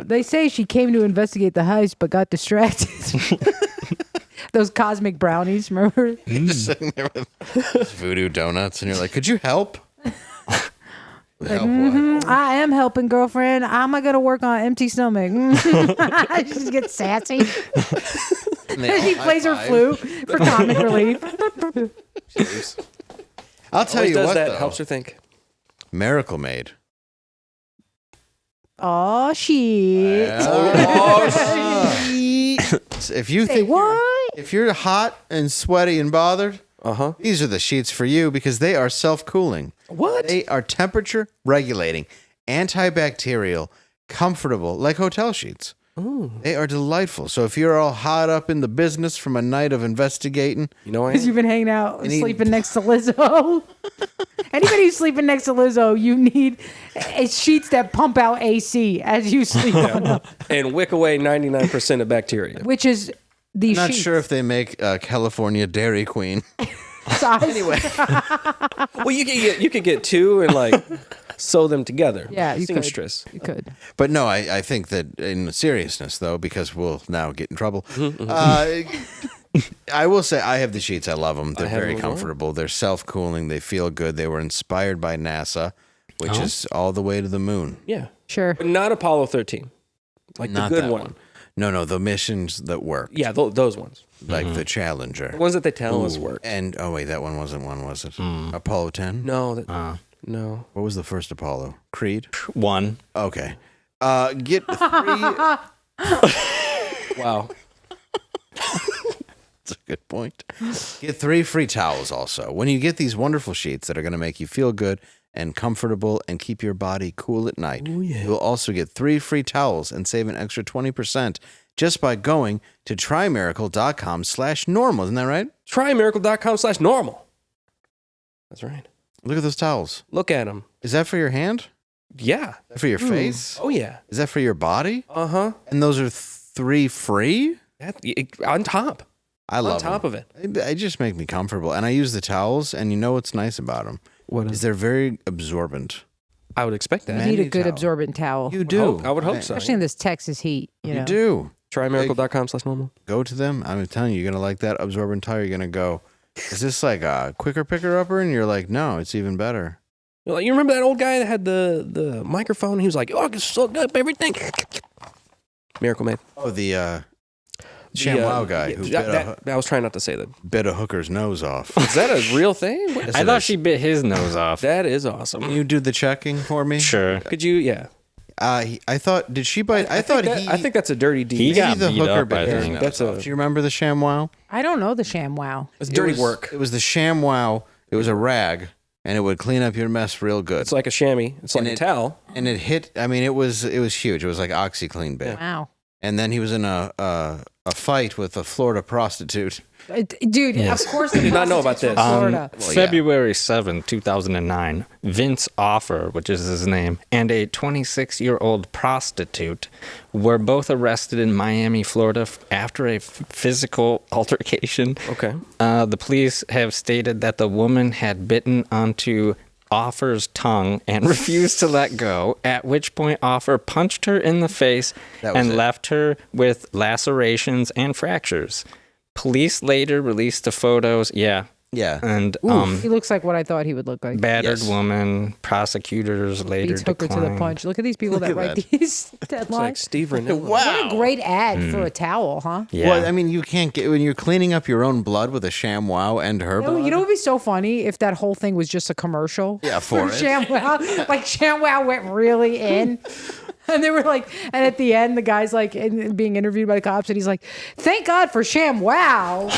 They say she came to investigate the heist but got distracted. Those cosmic brownies, remember? You're just sitting there with voodoo donuts, and you're like, could you help? Help what? I am helping, girlfriend. I'm not going to work on empty stomach. She just gets sassy. She plays her flute for comic relief. I'll tell Always you does what, that. though. Helps her think. Miracle Maid. Oh, shit. If you Say think what? if you're hot and sweaty and bothered, Uh-huh. these are the sheets for you because they are self-cooling. What? They are temperature regulating, antibacterial, comfortable, like hotel sheets. Ooh. They are delightful. So if you're all hot up in the business from a night of investigating, You know, Because you've been hanging out, sleeping next to Lizzo. Anybody who's sleeping next to Lizzo, you need sheets that pump out AC as you sleep on them, and wick away 99% of bacteria. which is these I'm not sheets. sure if they make California Dairy Queen. Size. Anyway. Well, you could get two and like sew them together. Yeah, you could. seamstress. You could. But no, I think that in seriousness, though, because we'll now get in trouble, I will say I have the sheets. I love them. They're have very them as well. comfortable. They're self-cooling. They feel good. They were inspired by NASA, which is all the way to the moon. Yeah, Sure. but not Apollo 13, like Not the good that one. No, the missions that work. Yeah, those ones. Like the Challenger. The ones that they tell us work. And, oh, wait, that one wasn't one, was it? Apollo 10? No, no. What was the first Apollo? Creed? 1. Okay. Get 3... Wow. That's a good point. Get 3 free towels also. When you get these wonderful sheets that are going to make you feel good and comfortable and keep your body cool at night, you'll also get 3 free towels and save an extra 20% just by going to trymiracle.com/normal. Isn't that right? Trymiracle.com/normal. That's right. Look at those towels. Look at them. Is that for your hand? Yeah. Is that for your face? Oh, yeah. Is that for your body? Uh-huh. And those are 3 free? On top. I love On top them. of it. They just make me comfortable. And I use the towels, and you know what's nice about them? What Is they're very absorbent. I would expect that. You Man- need a Many good towel. absorbent towel. You do. I would hope so. Especially in this Texas heat. You know. do. Trymiracle.com/normal. Go to them. I'm telling you, you're going to like that absorbent towel. You're going to go, is this like a quicker picker-upper? And you're like, no, it's even better. You remember that old guy that had the microphone? He was like, "Oh, I can soak up everything." Miracle Maid. Oh, the ShamWow guy who I was trying not to say that. bit a hooker's nose off. Is that a real thing? Yes, I it thought is. she bit his nose off. That is awesome. Can you do the checking for me? Sure. Could you? Yeah. I thought, did she bite? I thought I think that's a dirty deed. He got maybe the beat hooker up, I bit his think. nose That's off. a- Do you remember the ShamWow? I don't know the ShamWow. It's dirty It was- work. It was the ShamWow. It was a rag, and it would clean up your mess real good. It's like a chamois. It's like And a it- towel. And it hit. I mean, it was huge. It was like OxyClean big. Wow. And then he was in a fight with a Florida prostitute. Dude, Yes. of course. I did not know about this. Florida. Well, yeah. February 7th, 2009, Vince Offer, which is his name, and a 26-year-old prostitute were both arrested in Miami, Florida after a physical altercation. Okay. The police have stated that the woman had bitten onto Offer's tongue and refused to let go, at which point Offer punched her in the face That was and it. left her with lacerations and fractures. Police later released the photos. Yeah. Yeah. And He looks like what I thought he would look like. battered Yes. woman, prosecutors later Beats hooker to the declined. punch. Look at these people that at write that. these It's like deadlines. Steve Renella. What a great ad for a towel, huh? Yeah. Well, I mean, you can't get when you're cleaning up your own blood with a ShamWow and her blood. You know what would be so funny if that whole thing was just a commercial? Yeah, for it. ShamWow. Like ShamWow went really in. And they were like, and at the end, the guy's like being interviewed by the cops, and he's like, "Thank God for ShamWow."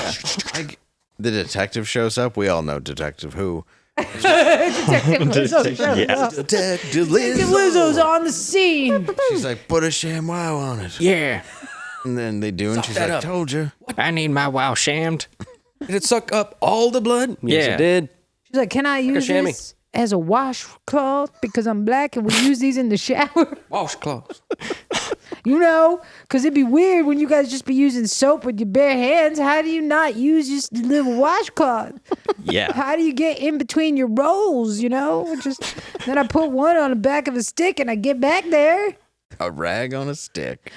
The detective shows up. We all know Detective Who. Detective Lizzo shows up. Detective Lizzo's on the scene. She's like, put a ShamWow on it. Yeah. And then they do, and she's that like, up. told you. I need my wow shammed. Did it suck up all the blood? Yes, Yeah. it did. She's like, "Can I use chamois. this?" as a washcloth because I'm black and we use these in the shower. Washcloths. You know, because it'd be weird when you guys just be using soap with your bare hands. How do you not use just a little washcloth? Yeah. How do you get in between your rolls, you know? Then I put one on the back of a stick and I get back there. A rag on a stick.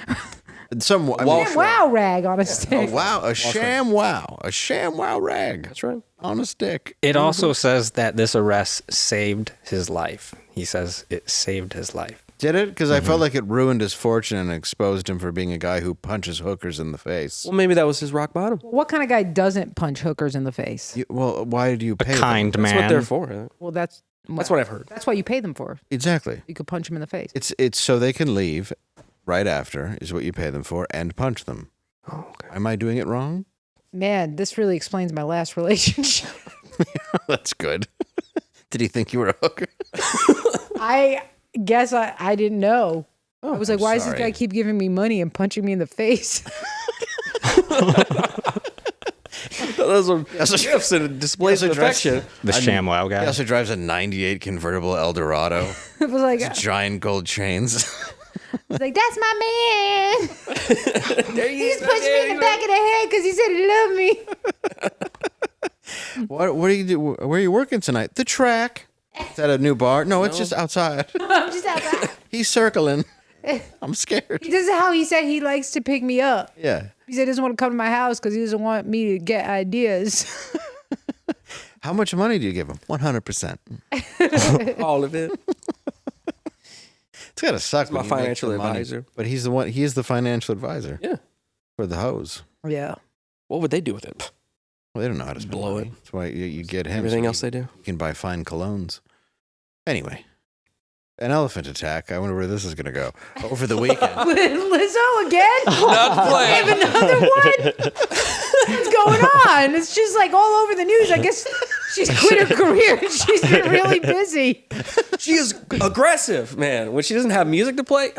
Some Wow rag on a stick. a sham wow rag. That's right. On a stick. It also says that this arrest saved his life. He says it saved his life. Did it? Because I felt like it ruined his fortune and exposed him for being a guy who punches hookers in the face. Well, maybe that was his rock bottom. What kind of guy doesn't punch hookers in the face? Well, why do you pay A kind them? man. That's what they're for. Well, that's what I've heard. That's what you pay them for. Exactly. You could punch them in the face. It's so they can leave right after is what you pay them for and punch them. Oh, okay. Am I doing it wrong? Man, this really explains my last relationship. That's good. Did he think you were a hooker? I guess I didn't know. Oh, I was like, why does this guy keep giving me money and punching me in the face? Those are gifts and displays of affection. The ShamWow guy. He also drives a 98 convertible Eldorado. It was like, Giant gold chains. it's like, that's my man. He's punched me in the back of the head because he said he loved me. What do you do? Where are you working tonight? The track. Is that a new bar? No, it's just outside. I'm just outside. He's circling. I'm scared. This is how he said he likes to pick me up. Yeah. He said he doesn't want to come to my house because he doesn't want me to get ideas. How much money do you give him? 100%. All of it. It's gotta suck. My when you make financial the money, advisor. but he's the one. He is the financial advisor. Yeah. For the hose. Yeah. What would they do with it? Well, they don't know how to spend Blow money. it. That's why you get him. Everything so else they do? You can buy fine colognes. Anyway, an elephant attack. I wonder where this is going to go. Over the weekend. Lizzo again? Not playing. I have another one? What's going on? It's just like all over the news. I guess she's quit her career and she's been really busy. She is aggressive, man. When she doesn't have music to play,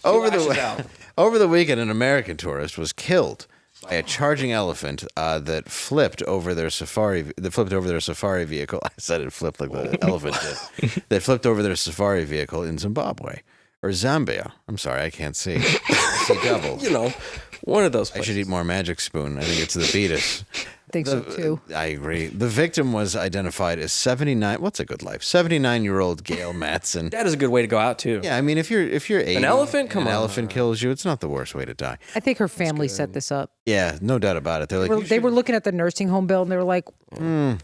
over lashes out. the weekend, an American tourist was killed by a charging elephant that flipped over their safari vehicle. I said it flipped like the elephant did. That flipped over their safari vehicle in Zimbabwe or Zambia. I'm sorry, I can't see. I see double. you know, one of those I places. should eat more Magic Spoon. I think it's the Beatus. I think so too. I agree. The victim was identified as 79. What's a good life? 79-year-old Gail Matson. That is a good way to go out, too. Yeah, I mean, if you're 80, elephant? Come an on. elephant kills you. It's not the worst way to die. I think her family set this up. Yeah, no doubt about it. They're like, They were looking at the nursing home bill and they were like,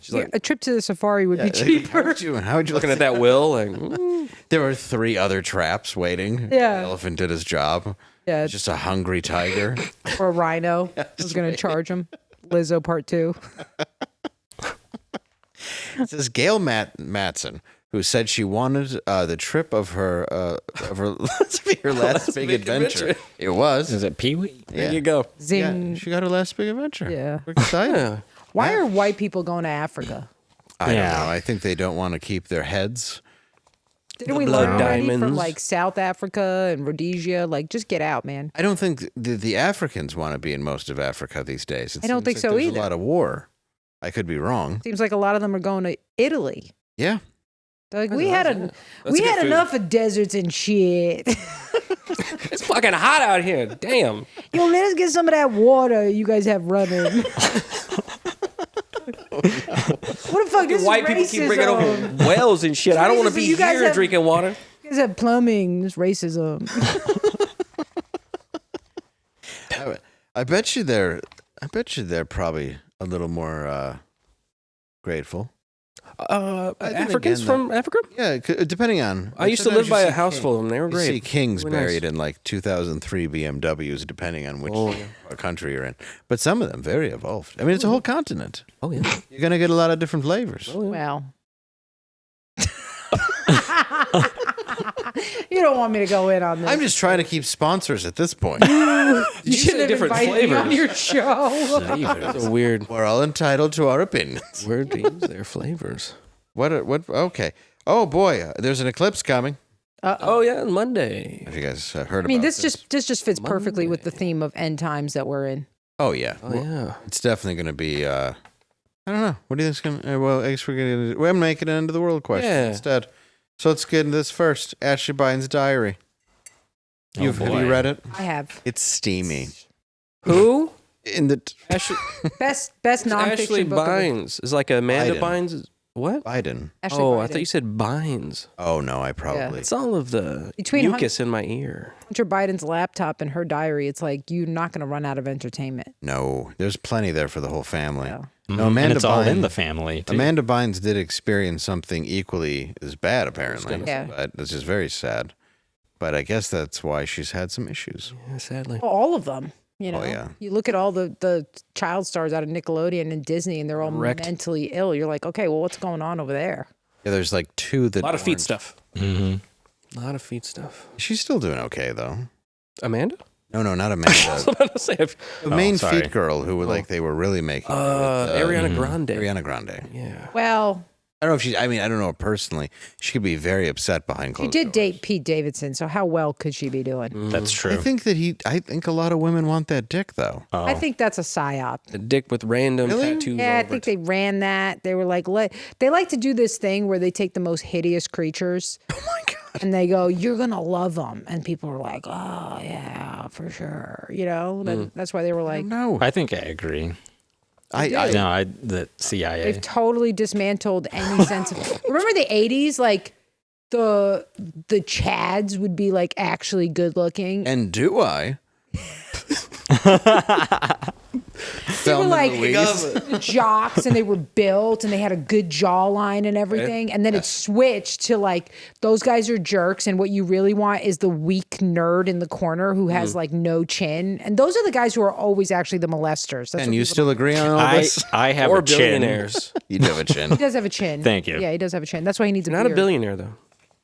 She's like, a trip to the safari would be how cheaper. would you looking at that will, like, There were 3 other traps waiting. Yeah. The elephant did his job. Yeah, It's just a hungry tiger. or a rhino. Was going to charge him. Lizzo part 2. It says Gail Matson, who said she wanted the trip of her to be her last big adventure. It was. Is it Pee-wee? there you go. Zing. Yeah, she got her last big adventure. Yeah. We're excited. Yeah. Why are white people going to Africa? I don't Yeah. know. I think they don't want to keep their heads. Didn't we blood learn already from diamonds. like South Africa and Rhodesia? Like, just get out, man. I don't think the Africans want to be in most of Africa these days. It I don't seems think like so there's either. a lot of war. I could be wrong. Seems like a lot of them are going to Italy. Yeah. They're like, we had That's good food. enough of deserts and shit. It's fucking hot out here. Damn. Yo, let us get some of that water you guys have running. What the fuck? This White is people keep bringing racism. over wells and shit. I don't want to Racism. be You guys here have- drinking water. You guys have plumbing. This racism. I bet you they're probably a little more grateful. then Africans again, from Africa? Yeah, depending on. I used to live by a house full of them. They were You great. see kings Really nice. buried in like 2003 BMWs, depending on which Oh, yeah. country you're in. But some of them very evolved. I mean, it's a whole continent. Oh, yeah. You're gonna get a lot of different flavors. Well. You don't want me to go in on this. I'm just trying to keep sponsors at this point. You you should say have different invited me on flavors? your show. It's a weird. We're all entitled to our opinions. Weird dreams, their flavors. What? Okay. Oh boy, there's an eclipse coming. Oh, yeah, Monday. Have you guys heard about I mean, this just fits perfectly with the Monday. theme of end times that we're in. Oh yeah. Oh, yeah. It's definitely going to be I don't know. What do you think's going to... Well, I guess we're making it into the world question instead. So let's get into this first. Ashley Biden's diary. Have you read it? I have. It's steamy. Who? In the... Ashley, Best nonfiction Ashley book. Bynes is like Amanda Biden. Bynes. What? Biden. Ashley Oh, Biden. I thought you said Bynes. Oh, no, I probably... It's all of the Between mucus in my ear. Hunter Biden's laptop and her diary, it's like you're not going to run out of entertainment. No, there's plenty there for the whole family. Yeah. No, Amanda and it's all in Bynes- the family, too. Amanda Bynes did experience something equally as bad, apparently. Yeah. But it's just very sad. But I guess that's why she's had some issues. Yeah, sadly. Well, all of them. You know, Oh, yeah. You look at all the child stars out of Nickelodeon and Disney, and they're all Wrecked. mentally ill. You're like, okay, well, what's going on over there? Yeah, there's like two that... A lot of feet aren't- stuff. Mm-hmm. A lot of feet stuff. She's still doing okay, though. Amanda? No, not I Amanda. was about to say. The main sorry. feet girl who were like, they were really making... Ariana Grande. Ariana Grande. Yeah. Well, I don't know if she... I mean, I don't know her personally. She could be very upset behind she closed did doors. date Pete Davidson, so how well could she be doing? That's true. I think that I think a lot of women want that dick, though. Oh. I think that's a psyop. A dick with random Really? tattoos Yeah, I over think it. they ran that. They were like, they like to do this thing where they take the most hideous creatures. Oh my god! And they go, "You're gonna love them," and people are like, "Oh yeah, for sure." You know, that's why they were like, No. I think I agree. The CIA. they've totally dismantled any sense of. Remember the '80s, like the Chads would be like actually good looking. And do I? They were like Louise. jocks, and they were built, and they had a good jawline and everything. And then it switched to like those guys are jerks, and what you really want is the weak nerd in the corner who has like no chin. And those are the guys who are always actually the molesters. That's And what you people- still agree on all this? I have Or a chin. billionaires. You do have a chin. He does have a chin. Thank you. Yeah, he does have a chin. That's why he needs a Not a beard. billionaire, though.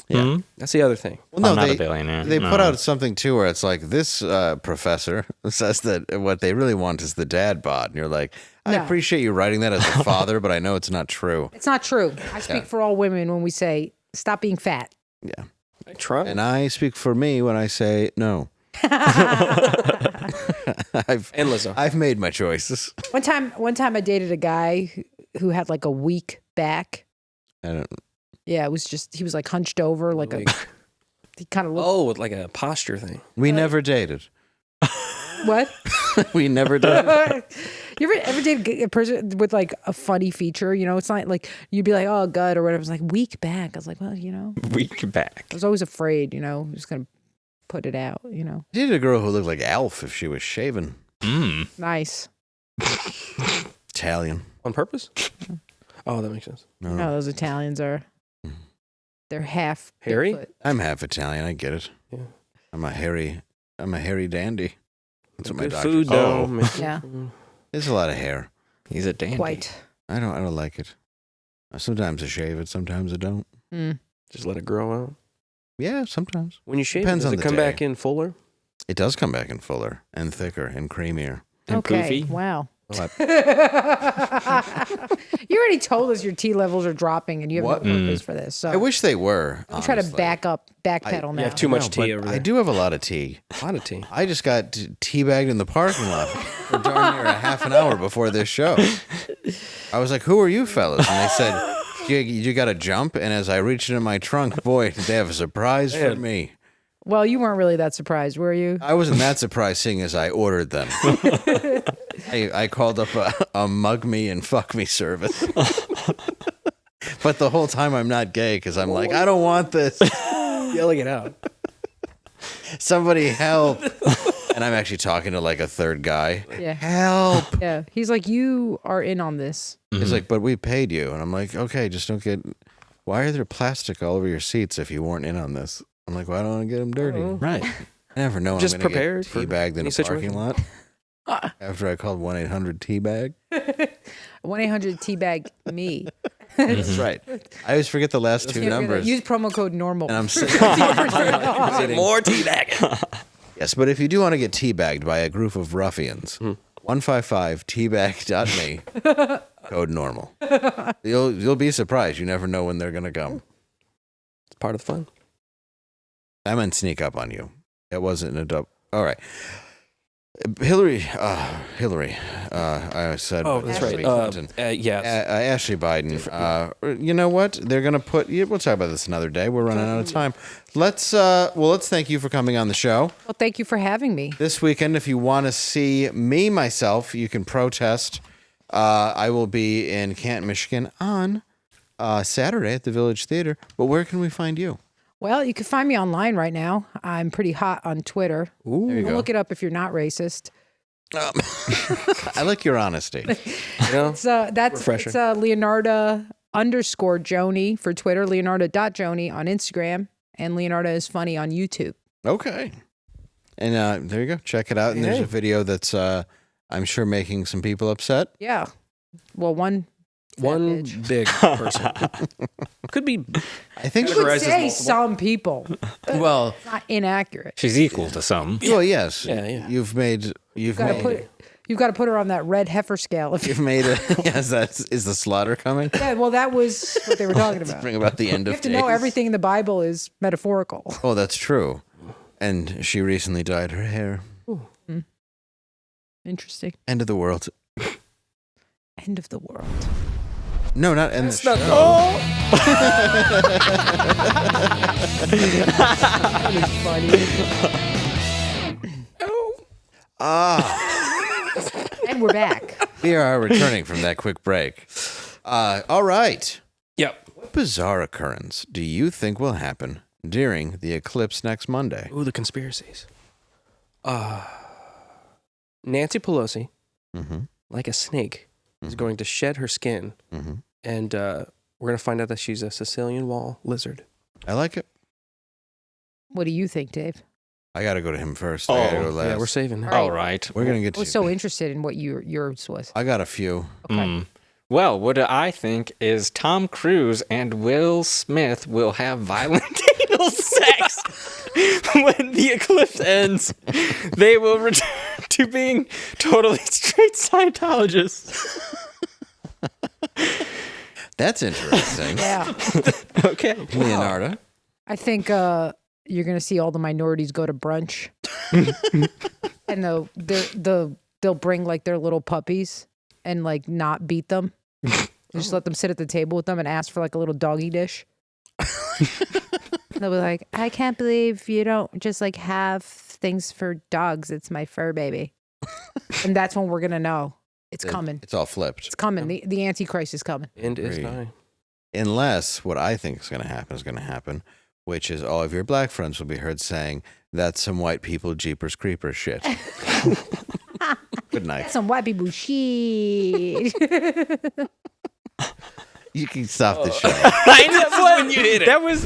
Yeah. That's the other thing. Well, no, I'm not they, a billionaire. They No. put out something too where it's like this professor says that what they really want is the dad bod, and you're like, I No. appreciate you writing that as a father, but I know it's not true. It's not true. I speak for all women when we say stop being fat. Yeah, I try. and I speak for me when I say no. And Lizzo. I've made my choices. One time I dated a guy who had like a weak back. I don't, Yeah, it was just he was like hunched over, like a. He kind of looked. Oh, with like a posture thing. we never dated. What? We never did. You ever dated a person with like a funny feature? You know, it's not like you'd be like, oh, gut or whatever. It's like weak back. I was like, well, you know, Week back. I was always afraid. You know, just gonna put it out. You know, I dated a girl who looked like Alf if she was shaven. nice. Italian. On purpose? Oh, that makes sense. No, You know, those Italians are. They're half Hairy? Bigfoot. I'm half Italian. I get it. Yeah. I'm a hairy dandy. That's what my Good doctor food, said. though. Yeah. There's a lot of hair. He's a dandy. Quite. I don't like it. Sometimes I shave it, sometimes I don't. Mm. Just let it grow out. Yeah, sometimes. When you shave Depends it, on does it the come day. back in fuller? It does come back in fuller and thicker and creamier. And Okay. poofy. Wow. What? You already told us your T levels are dropping, and you have What? no purpose for this. So I wish they were. I'm trying to honestly. backpedal now. You have too much No, tea but over there. I do have a lot of tea. A lot of tea. I just got teabagged in the parking lot for darn near a half an hour before this show. I was like, "Who are you fellas?" And they said, "You got to jump." And as I reached into my trunk, boy, did they have a surprise for me. Well, you weren't really that surprised, were you? I wasn't that surprised, seeing as I ordered them. I called up a mug me and fuck me service. But the whole time I'm not gay because I'm like, I don't want this. Yelling it out. Somebody help. And I'm actually talking to like a third guy. Yeah. Help. Yeah. He's like, you are in on this. He's like, but we paid you. And I'm like, okay, just don't get. Why are there plastic all over your seats if you weren't in on this? I'm like, well, I don't want to get them dirty. Right. I never know. Just I'm gonna prepared get for teabagged in any a situation. parking lot. After I called 1-800-TEABAG. 1-800-TBAG me. That's right. I always forget the last two numbers. Use promo code normal. And I'm sitting. More tea bagging. Yes, but if you do want to get teabagged by a group of ruffians, 155teabag.me, code normal. You'll be surprised. You never know when they're gonna come. It's part of the fun. I meant sneak up on you. It wasn't a dope. All right. Hillary. I said. Oh, that's Hillary right. Clinton. Yes. Ashley Biden. You know what? They're gonna put. Yeah, we'll talk about this another day. We're running out of time. Let's thank you for coming on the show. Well, thank you for having me. This weekend, if you want to see me myself, you can protest. I will be in Canton, Michigan on Saturday at the Village Theater. But where can we find you? Well, you can find me online right now. I'm pretty hot on Twitter. There you go. Look it up if you're not racist. I like your honesty. You know? It's Leonarda _Jonie for Twitter, Leonarda.Jonie on Instagram, and Leonarda is funny on YouTube. Okay. And there you go. Check it out. And there's a video that's, I'm sure, making some people upset. Yeah. Well, one big person. Could be. I think you could say some people. Well, It's not inaccurate. She's equal to some. Well, yes. Yeah. You've got to put her on that red heifer scale. If You've made it. Yes, is the slaughter coming? Yeah, well, that was what they were talking about. Bring about the end You of have to days. know everything in the Bible is metaphorical. Oh, that's true. And she recently dyed her hair. Interesting. End of the world. End of the world. No, not end the show. That is funny. And we're back. We are returning from that quick break. All right. Yep. What bizarre occurrence do you think will happen during the eclipse next Monday? Ooh, the conspiracies. Nancy Pelosi, like a snake, is going to shed her skin, and we're going to find out that she's a Sicilian wall lizard. I like it. What do you think, Dave? I got to go to him first. I gotta go last. Yeah, we're saving her. All right. We're going to get I to was so interested in what yours was. I got a few. Okay. Well, what I think is Tom Cruise and Will Smith will have violent anal sex when the eclipse ends. They will return to being totally straight Scientologists. That's interesting. Yeah. Okay. Leonarda. I think you're going to see all the minorities go to brunch. And they'll bring like their little puppies and like not beat them. Just let them sit at the table with them and ask for like a little doggy dish. They'll be like, I can't believe you don't just like have things for dogs. It's my fur baby. And that's when we're going to know it's coming. It's all flipped. It's coming. The Antichrist is coming. End is nigh. Unless what I think is going to happen, which is all of your black friends will be heard saying, that's some white people Jeepers Creepers shit. Good night. That's some white people shit. You can stop the show. I know when you hit it. That was